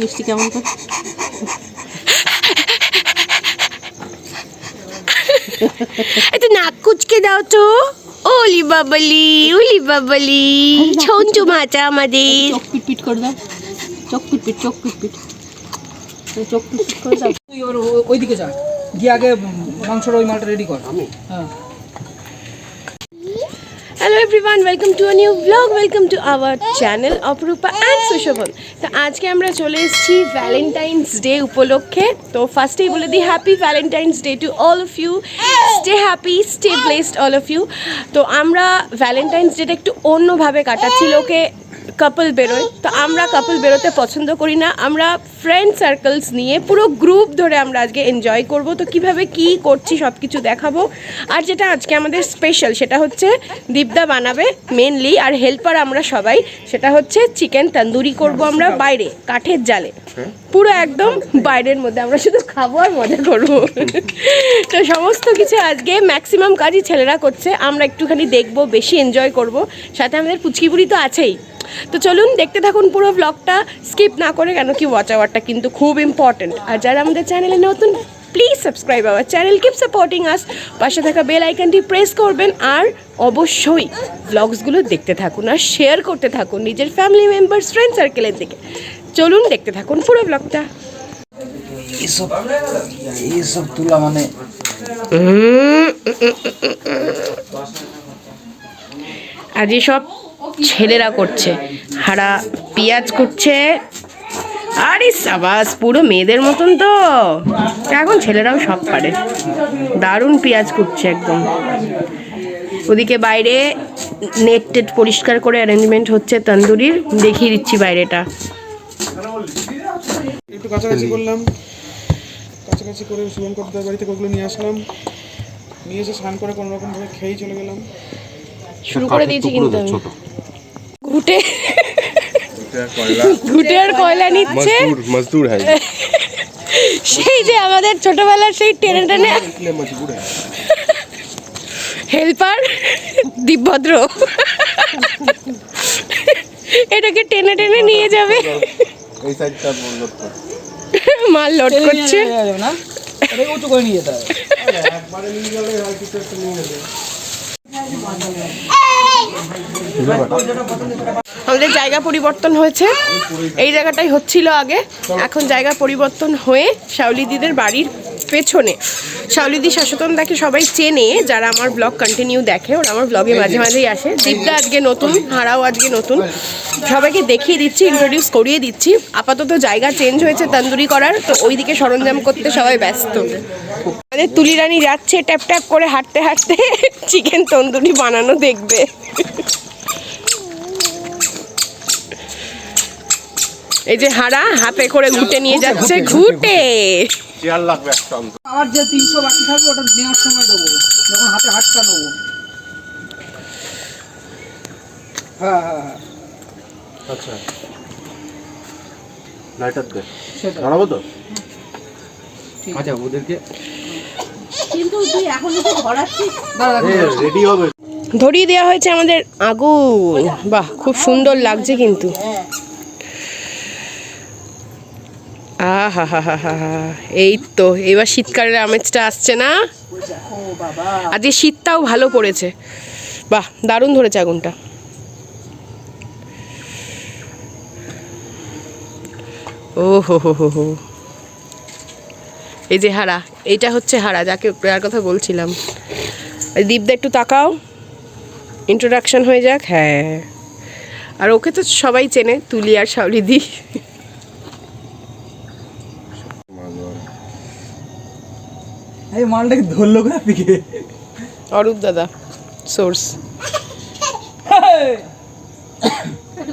মিষ্টি কেমন করে একটু নাক কুচকে দাও তো। ওলি বাবলি ছঞ্চু মাচা আমাদের। চোখ পিট করে দাও, চোখ পিট চোখ পিট করে দাও। তুই এবার ওইদিকে যা, গিয়ে আগে মাংসর ওই মালটা রেডি কর। হ্যাঁ। Hello everyone, welcome to a new blog, welcome to our channel অপরূপা অ্যান্ড সুশোভন। তো আজকে আমরা চলে এসেছি ভ্যালেন্টাইন্স ডে উপলক্ষে। তো ফার্স্টেই বলে দিই happy Valentine's day to all of you, stay happy, stay blessed all of you. তো আমরা ভ্যালেন্টাইন্স ডেটা একটু অন্যভাবে কাটাচ্ছি। লোকে কাপল বেরোয়, তো আমরা কাপল বেরোতে পছন্দ করি না। আমরা ফ্রেন্ড সার্কেলস নিয়ে পুরো গ্রুপ ধরে আমরা আজকে এনজয় করব। তো কিভাবে কি করছি সব কিছু দেখাবো। আর যেটা আজকে আমাদের স্পেশাল সেটা হচ্ছে দীপদা বানাবে মেনলি, আর হেল্পার আমরা সবাই। সেটা হচ্ছে চিকেন তন্দুরি করব আমরা বাইরে কাঠের জালে, পুরো একদম বাইরের মধ্যে। আমরা শুধু খাবো আর মজা করবো। তো সমস্ত কিছু আজকে ম্যাক্সিমাম কাজই ছেলেরা করছে, আমরা একটুখানি দেখবো, বেশি এনজয় করব। সাথে আমাদের পুচকি বুড়ি তো আছেই। তো চলুন দেখতে থাকুন পুরো ব্লগটা, স্কিপ না করে, কেন কি ওয়াচ আওয়ারটা কিন্তু খুব ইম্পর্টেন্ট। আর যারা আমাদের চ্যানেলে নতুন, please subscribe our channel, keep supporting আস। পাশে থাকা বেল আইকনটি প্রেস করবেন, আর অবশ্যই ব্লগসগুলো দেখতে থাকুন আর শেয়ার করতে থাকুন নিজের ফ্যামিলি মেম্বার্স, ফ্রেন্ড সার্কেলের দিকে। চলুন দেখতে থাকুন পুরো ব্লগটা। এইসব তুলা মানে আজ সব ছেলেরা করছে। হারা পেঁয়াজ করছে, আরে সাবাস, পুরো মেয়েদের মতন। তো এখন ছেলেরাও সব পারে। দারুণ পেঁয়াজ করছে একদম। ওদিকে বাইরে নেট টেট পরিষ্কার করে অ্যারেঞ্জমেন্ট হচ্ছে তন্দুরির, দেখিয়ে দিচ্ছি বাইরেটা। একটু কাছাকাছি করলাম, কাছাকাছি করে শুভঙ্করদার বাড়ি থেকে ওগুলো নিয়ে আসলাম, নিয়ে এসে স্নান করে কোনো রকম ভাবে খেয়েই চলে গেলাম। শুরু করে দিয়েছি কিন্তু ঘুটে ঘুটে আর কয়লা নিচ্ছে। মজদুর হ্যায় সেই যে আমাদের ছোটবেলার সেই টেনে টেনে হেল্পার দিব্যদ্র এটাকে টেনে টেনে নিয়ে যাবে। এই সাইডটা লোড কর, মাল লোড করছে না, এটাকে উঁচু করে নিয়ে যেতে হবে। একবারে নিয়ে গেলে হয় কিছু একটা নিয়ে নেবে। আমাদের জায়গা পরিবর্তন হয়েছে, এই জায়গাটাই হচ্ছিল আগে, এখন জায়গা পরিবর্তন হয়ে শাওলিদিদের বাড়ির পেছনে। শাওলিদি শাশ্বতন দাকে সবাই চেনে, যারা আমার ব্লগ কন্টিনিউ দেখে, ওরা আমার ব্লগে মাঝে মাঝেই আসে। দীপদা আজকে নতুন, হারাও আজকে নতুন, সবাইকে দেখিয়ে দিচ্ছি, ইন্ট্রোডিউস করিয়ে দিচ্ছি। আপাতত জায়গা চেঞ্জ হয়েছে তন্দুরি করার, তো ওইদিকে সরঞ্জাম করতে সবাই ব্যস্ত। আমাদের তুলিরানি যাচ্ছে ট্যাপ ট্যাপ করে হাঁটতে হাঁটতে চিকেন তন্দুরি বানানো দেখবে। এই যে হাড়া হাতে করে ঘুটে নিয়ে যাচ্ছে, ঘুটে চেয়ার লাগবে একটা। আমার যে 300 বাকি থাকবে ওটা নেওয়ার সময় দেবো, যখন হাতে হাতটা নেবো। হ্যাঁ হ্যাঁ হ্যাঁ, আচ্ছা লাইটার দে, ধরাবো তো। আচ্ছা ওদেরকে কিন্তু তুই এখন তো ধরাচ্ছিস। রেডি হবে। ধরিয়ে দেওয়া হয়েছে আমাদের আগুন। বাহ, খুব সুন্দর লাগছে কিন্তু। আহা হা হা হা, এই তো এবার শীতকালের আমেজটা আসছে না। আজকে শীতটাও ভালো পড়েছে। বাহ, দারুণ ধরেছে আগুনটা। ও হো হো হো হো, এই যে হাড়া, এইটা হচ্ছে হাড়া, যাকে যার কথা বলছিলাম। দীপদা একটু তাকাও, ইন্ট্রোডাকশন হয়ে যাক। হ্যাঁ, আর ওকে তো সবাই চেনে, তুলি আর শাওলিদি। এই মালটাকে ধরলো কোথা থেকে? অরূপ দাদা সোর্স।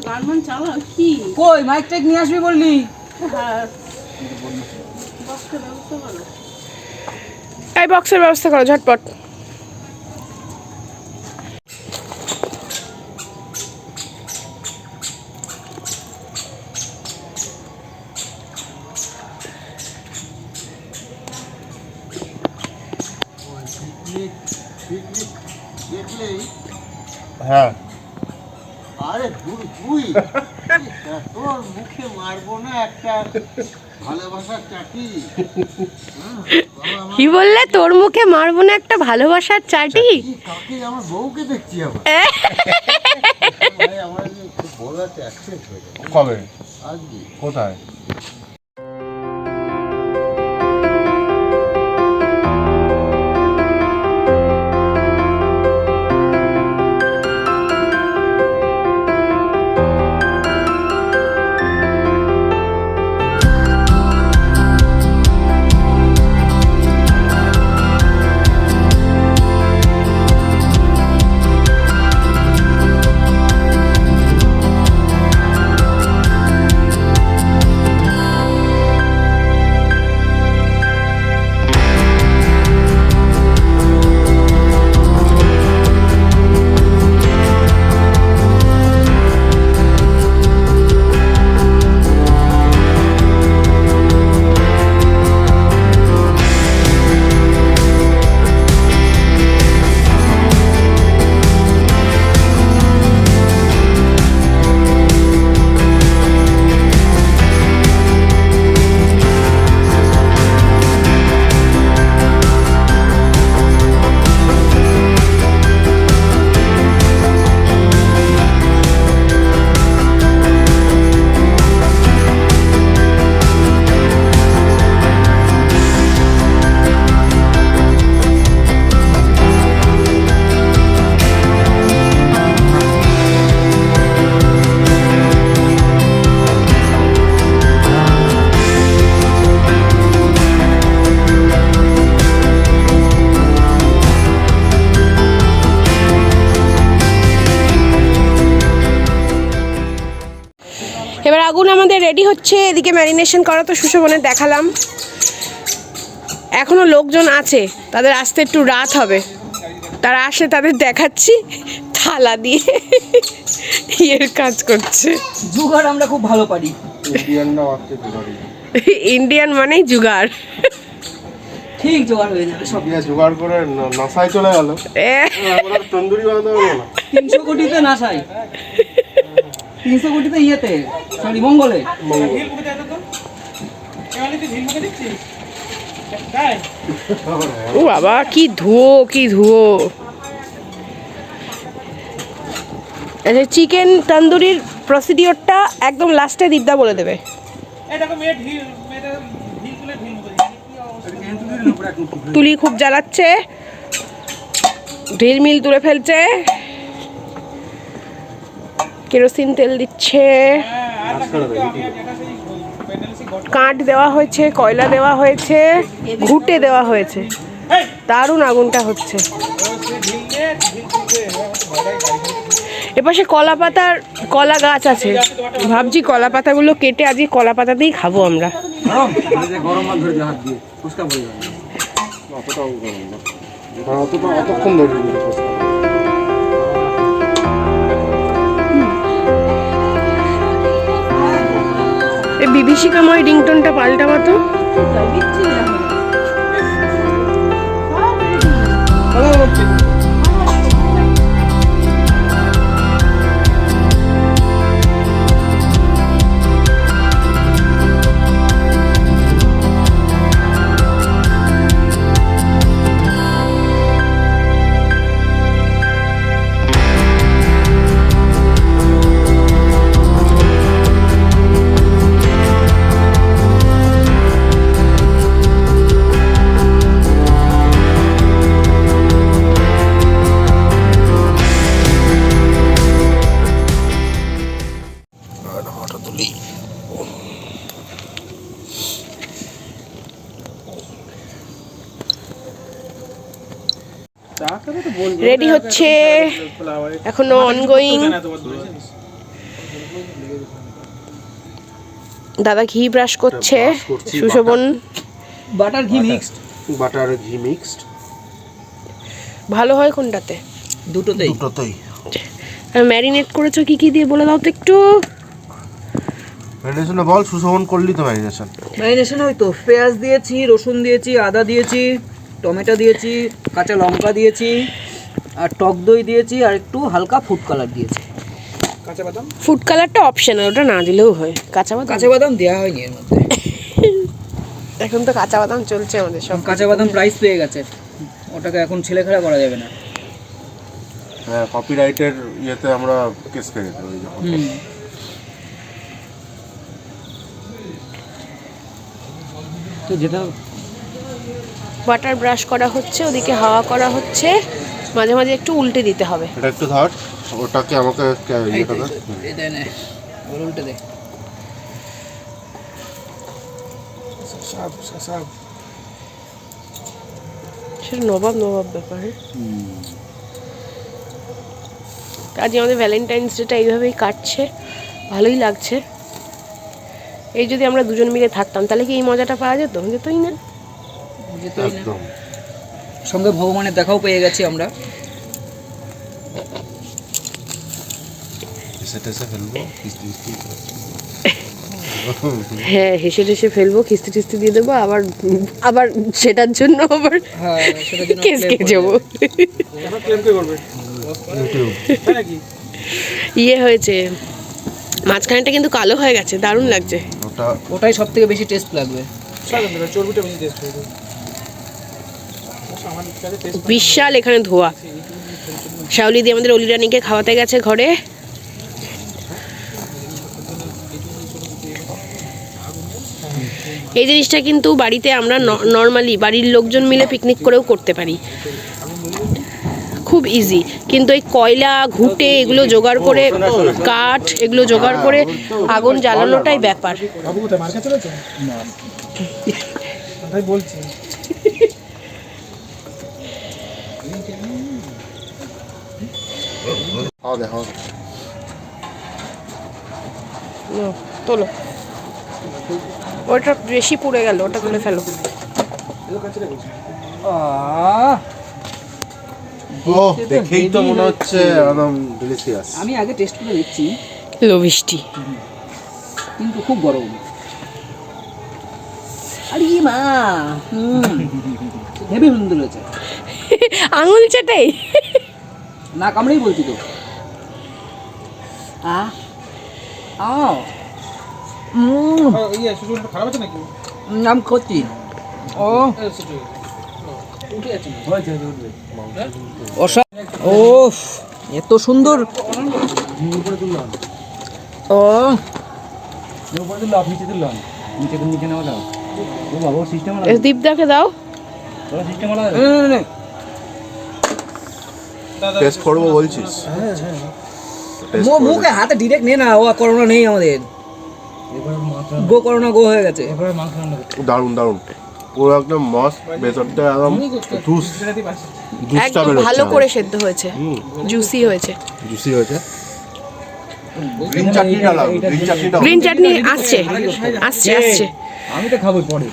গানমান চালা কি কই মাইক টাইক নিয়ে আসবি বললি? এই বক্সের ব্যবস্থা করো ঝটপট। হ্যাঁ আরে আরে তুই তোর মুখে মারবো না একটা ভালোবাসার চাটি। কি বললে? তোর মুখে মারবো না একটা ভালোবাসার চাটি? কাকে? আমার বউকে দেখছি আবার। আমার খুব বড় একটা অ্যাক্সিডেন্ট হয়ে যাবে। কবে? আজকে। কোথায়? এবার আগুন আমাদের রেডি হচ্ছে। এদিকে ম্যারিনেশন করা তো সুশোভনের দেখালাম। এখনো লোকজন আছে, তাদের আসতে একটু রাত হবে। তারা আসে, তাদের দেখাচ্ছি থালা দিয়ে ইয়ের কাজ করছে। জুগাড় আমরা খুব ভালো পারি। ইন্ডিয়ানরা আসছে জোগাড়ি। ইন্ডিয়ান মানেই জুগাড়। ঠিক জোগাড় হয়ে যাবে সব। ইন্ডিয়া জোগাড় করে নাসায় চলে গেল। তন্দুরি বানাতে হবে না। 300 কোটিতে নাসাই, 300 কোটিতে ইয়েতে, সরি মঙ্গলে। ও বাবা, কি ধুয়ো, কি ধুয়ো। আচ্ছা, চিকেন তন্দুরির প্রসিডিওরটা একদম লাস্টে দীপদা বলে দেবে। তুলি খুব জ্বালাচ্ছে, ঢিল মিল তুলে ফেলছে, কেরোসিন তেল দিচ্ছে, কাঠ দেওয়া হয়েছে, কয়লা দেওয়া হয়েছে, ঘুটে দেওয়া হয়েছে। দারুণ আগুনটা হচ্ছে। এপাশে কলা পাতার কলা গাছ আছে, ভাবছি কলা পাতাগুলো কেটে আজকে কলা পাতাতেই খাবো আমরা। গরম মাল ধরে হাত দিয়ে ফুসকা পড়ে যাবে। অতটাও গরম না, অতক্ষণ ধরে এই বিভীষিকাময় রিংটোনটা পাল্টাবা তো। রেডি হচ্ছে, এখনো অনগোয়িং। দাদা ঘি ব্রাশ করছে, সুশোভন বাটার ঘি মিক্সড। বাটার ঘি মিক্সড ভালো হয় কোনটাতে? দুটোতেই। আর ম্যারিনেট করেছো কি কি দিয়ে বলে দাও তো একটু। ম্যারিনেশনে বল, সুশোভন করলি তো ম্যারিনেশন। ম্যারিনেশন হয় তো পেঁয়াজ দিয়েছি, রসুন দিয়েছি, আদা দিয়েছি, টমেটো দিয়েছি, কাঁচা লঙ্কা দিয়েছি, আর টক দই দিয়েছি, আর একটু হালকা ফুড কালার দিয়েছি। কাঁচা বাদাম, ফুড কালারটা অপশনাল, ওটা না দিলেও হয়। কাঁচা বাদাম দেওয়া হয়নি এর মধ্যে। এখন তো কাঁচা বাদাম চলছে আমাদের সব। কাঁচা বাদাম প্রাইস পেয়ে গেছে, ওটাকে এখন ছেলেখেলা করা যাবে না। হ্যাঁ, কপিরাইটের ইয়েতে আমরা কেস খেয়ে যেতে পারি যখন। তো যেটা বাটার ব্রাশ করা হচ্ছে, ওদিকে হাওয়া করা হচ্ছে, মাঝে মাঝে একটু উল্টে দিতে হবে। এটা একটু ধর, ওটাকে আমাকে ইয়েটা দে। দে নে, ওর উল্টে দে। সেটা নবাব ব্যাপার। আজ আমাদের ভ্যালেন্টাইন্স ডেটা এইভাবেই কাটছে, ভালোই লাগছে। এই যদি আমরা দুজন মিলে থাকতাম তাহলে কি এই মজাটা পাওয়া যেত? যেতই না। একদম। সঙ্গে ভগবানের দেখাও পেয়ে গেছি আমরা। হ্যাঁ, হেসে টেসে ফেলবো, কিস্তি টিস্তি দিয়ে দেবো, আবার সেটার জন্য আবার কেস খেয়ে যাবো। ইয়ে হয়েছে, মাঝখানেটা কিন্তু কালো হয়ে গেছে, দারুণ লাগছে। ওটাই সব থেকে বেশি টেস্ট লাগবে। বিশাল এখানে ধোয়া। শাওলি দিয়ে আমাদের অলি রানীকে খাওয়াতে গেছে ঘরে। এই জিনিসটা কিন্তু বাড়িতে আমরা নর্মালি বাড়ির লোকজন মিলে পিকনিক করেও করতে পারি, খুব ইজি। কিন্তু এই কয়লা ঘুঁটে এগুলো জোগাড় করে, কাঠ এগুলো জোগাড় করে আগুন জ্বালানোটাই ব্যাপার। বলছি তোলো, ওটা বেশি পুড়ে গেল, ওটা তুলে ফেলো। দেখেই তো মনে হচ্ছে একদম ডিলিশিয়াস। আমি আগে টেস্ট করে দেখছি, লোভিষ্টি কিন্তু খুব গরম। আরে মা, হেভি সুন্দর হয়েছে। আঙুল চাটাই না কামড়েই বলছি তো। খারাপ আছে নাকি? নাম করছি। ও ও এত সুন্দর। ও দীপদাকে দাও। টেস্ট করবো বলছিস? মুখে হাতে ডিরেক্ট নে না, ও করোনা নেই আমাদের। গো করোনা গো হয়ে গেছে। দারুণ দারুণ, পুরো একদম মস্ত, ভেতরটা একদম জুস, জুসটা একদম বেরোচ্ছে। ভালো করে সেদ্ধ হয়েছে, জুসি হয়েছে। জুসি হয়েছে। গ্রিন চাটনিটা লাগবে, গ্রিন চাটনিটা। গ্রিন চাটনি আসছে আসছে আসছে। আমি তো খাবো পরে।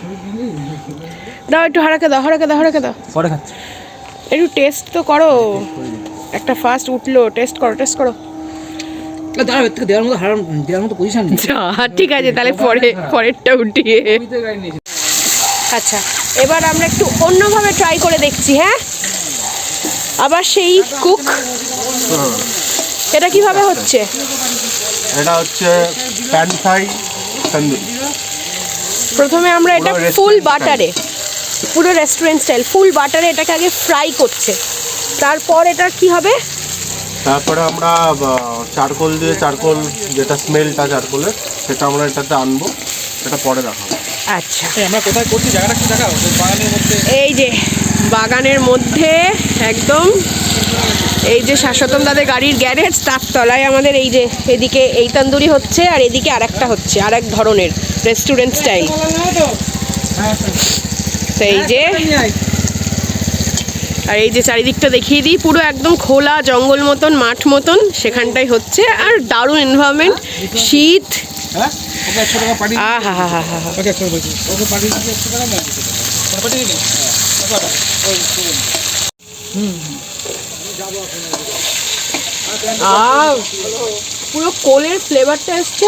দাও একটু হারাকে দাও, হারাকে দাও, হারাকে দাও। পরে খাচ্ছি। একটু টেস্ট তো করো, একটা ফার্স্ট উঠলো, টেস্ট করো, টেস্ট করো। দাঁড়াও, এর থেকে দেওয়ার মতো পজিশন নেই। ঠিক আছে, তাহলে পরেরটা উঠিয়ে। আচ্ছা, এবার আমরা একটু অন্যভাবে ট্রাই করে দেখছি। হ্যাঁ, আবার সেই কুক। এটা কিভাবে হচ্ছে? এটা হচ্ছে প্যান ফ্রাই তন্দুরি। প্রথমে আমরা এটা পুরো ফুল restaurant বাটারে, পুরো রেস্টুরেন্ট স্টাইল ফুল বাটারে এটাকে আগে ফ্রাই করছে, তারপর এটা কি হবে? তারপরে আমরা চারকোল দিয়ে, চারকোল যেটা স্মেলটা চারকোলের, সেটা আমরা এটাতে আনবো, সেটা পরে রাখাবো। আচ্ছা, আমরা কোথায় করছি জায়গাটা কি দেখাও? বাগানের মধ্যে। এই যে বাগানের মধ্যে একদম, এই যে শাশ্বতম দাদের গাড়ির গ্যারেজ, তার তলায় আমাদের এই যে এদিকে এই তন্দুরি হচ্ছে, আর এদিকে আরেকটা হচ্ছে আরেক ধরনের রেস্টুরেন্ট স্টাইল। তো এই যে, আর এই যে চারিদিকটা দেখিয়ে দিই, পুরো একদম খোলা জঙ্গল মতন, মাঠ মতন, সেখানটাই হচ্ছে। আর দারুণ এনভায়রনমেন্ট, শীত। হ্যাঁ, ওকে 100 টাকা পাঠিয়ে। আহা হা হা হা। ওকে 100 টাকা, ওকে পাঠিয়ে দিচ্ছি 100 টাকা দাও। কোন পাঠিয়ে দিই? পুরো কোলের ফ্লেভারটা এসছে,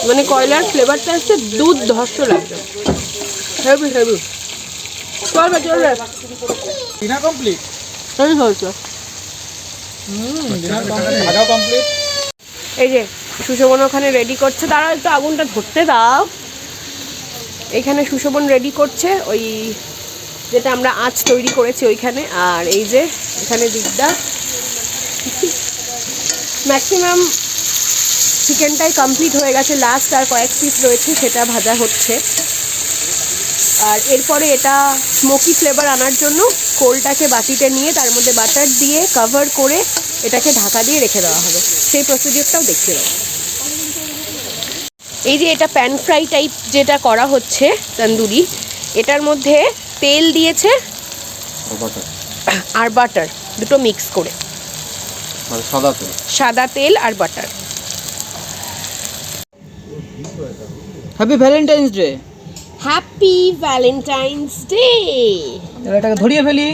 মানে কয়লার ফ্লেভারটা এসছে, দুধ ধর্ষ লাগছে, হেভি হেভি। চলবে চলবে, ডিনার কমপ্লিট। হেভি হয়েছে। ডিনার কমপ্লিট, খাওয়া কমপ্লিট। এই যে সুশোভন ওখানে রেডি করছে, দাঁড়াও একটু আগুনটা ধরতে দাও। এখানে সুশোভন রেডি করছে ওই যেটা আমরা আঁচ তৈরি করেছি ওইখানে। আর এই যে এখানে দিকটা ম্যাক্সিমাম চিকেনটাই কমপ্লিট হয়ে গেছে, লাস্ট আর কয়েক পিস রয়েছে সেটা ভাজা হচ্ছে। আর এরপরে এটা স্মোকি ফ্লেভার আনার জন্য কোলটাকে বাটিতে নিয়ে তার মধ্যে বাটার দিয়ে কভার করে এটাকে ঢাকা দিয়ে রেখে দেওয়া হবে। সেই প্রসিডিওরটাও দেখিয়ে দেবো। এই যে এটা প্যান ফ্রাই টাইপ যেটা করা হচ্ছে তন্দুরি, এটার মধ্যে তেল দিয়েছে আর বাটার দুটো মিক্স করে, মানে সাদা তেল আর butter. Happy Valentine's Day. Happy Valentine's Day. এটাকে ধরিয়ে ফেলি।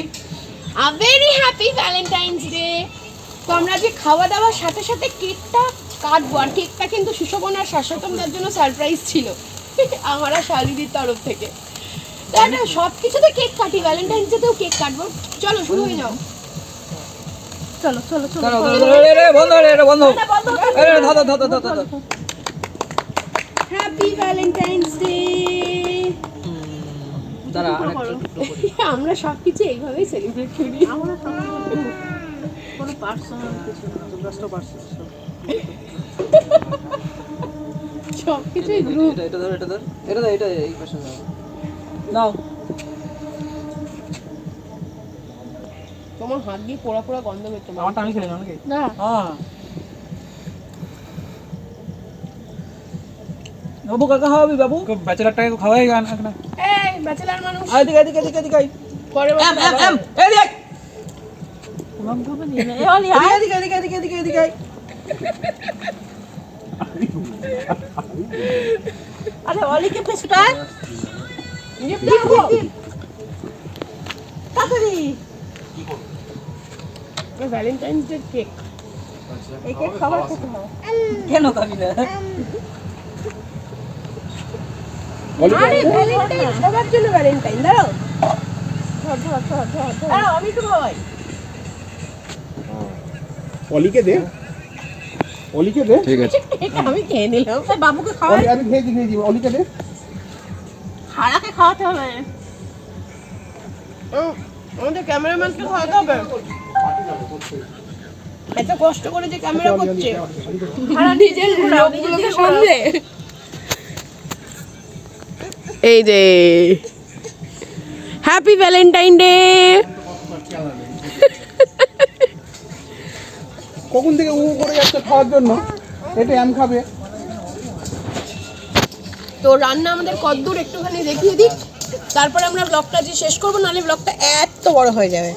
A very happy Valentine's Day. তো আমরা যে খাওয়া দাওয়ার সাথে সাথে কেকটা কাটবো, আর কেকটা কিন্তু সুশোভন আর শাশ্বতমদার জন্য সারপ্রাইজ ছিল আমার আর শালিনীর তরফ থেকে। তো একটা সব কিছুতে কেক কাটি, ভ্যালেন্টাইন্স ডেতেও কেক কাটবো। চলো শুরু হয়ে যাও। চলো চলো চলো বন্ধ এটা বন্ধ। ধর। Happy Valentine's day. দাঁড়া আমরা সব কিছু এইভাবেই সেলিব্রেট করি। আমরা কোনো পার্সোনাল কিছু না, তোমরা তো পার্সোনাল সব কিছুই গ্রুপ। এটা ধর এটা এই পাশে নাও। তোমার হাত দিয়ে পোড়া পোড়া গন্ধ বেরোচ্ছে। আমারটা আমি খেলাম নাকি? না হ্যাঁ বাবু কাকা খাওয়াবি বাবু? ব্যাচেলারটাকে খাওয়াই গান না। এই ব্যাচেলার মানুষ এদিকে পরে এদিকে উলাম খাবে নিয়ে এই অলি এদিকে আরে অলিকে পেছটা তাড়াতাড়ি ভ্যালেন্টাইন্স ডে কেক। এই কেক খাবার খেতে হবে। কেন খাবি না? আরে ভ্যালেন্টাইন সবার জন্য ভ্যালেন্টাইন। দাঁড়াও দাঁড়াও আমি তো খাওয়াই। অলিকে দে ঠিক আছে। এটা আমি খেয়ে নিলাম। এই বাবুকে খাওয়াই, আমি খেয়েছি অলিকে দে। হারাকে খাওয়াতে হবে। আমাদের ক্যামেরাম্যানকে খাওয়াতে হবে। এত কষ্ট করে যে ক্যামেরা করছে, সারা নিজের লোকগুলোকে সামলে। এই যে হ্যাপি ভ্যালেন্টাইন ডে। কখন থেকে করে যাচ্ছে খাওয়ার জন্য, এটা আম খাবে। তো রান্না আমাদের কতদূর একটুখানি দেখিয়ে দিই, তারপরে আমরা ব্লগটা যে শেষ করবো, নাহলে ব্লগটা এত বড় হয়ে যাবে।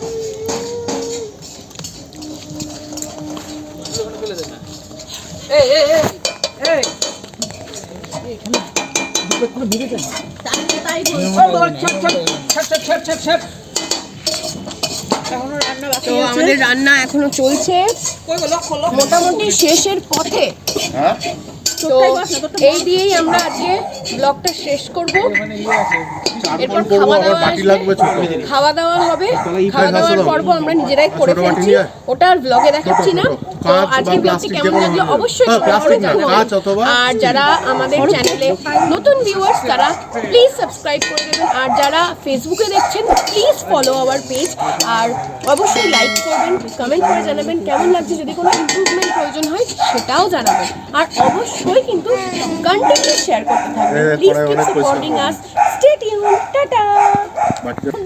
তাই তো আমাদের রান্না এখনো চলছে, মোটামুটি শেষের পথে। তো এই দিয়েই আমরা আজকে ব্লগটা শেষ করব। এরপর খাওয়া দাওয়া হবে। খাওয়া দাওয়ার পর্ব আমরা নিজেরাই করে ফেলছি, ওটা আর ব্লগে দেখাচ্ছি না। তো আজকে ব্লগটি কেমন লাগলো অবশ্যই কমেন্ট করে জানাবেন। আর যারা আমাদের চ্যানেলে নতুন ভিউয়ার্স তারা প্লিজ সাবস্ক্রাইব করে দেবেন। আর যারা ফেসবুকে দেখছেন প্লিজ ফলো আওয়ার পেজ। আর অবশ্যই লাইক করবেন, কমেন্ট করে জানাবেন কেমন লাগছে। যদি কোনো ইমপ্রুভমেন্ট প্রয়োজন হয় সেটাও জানাবেন। আর অবশ্যই কিন্তু কন্টেন্ট শেয়ার করতে থাকবেন। Please keep supporting us. Stay tuned. Tata.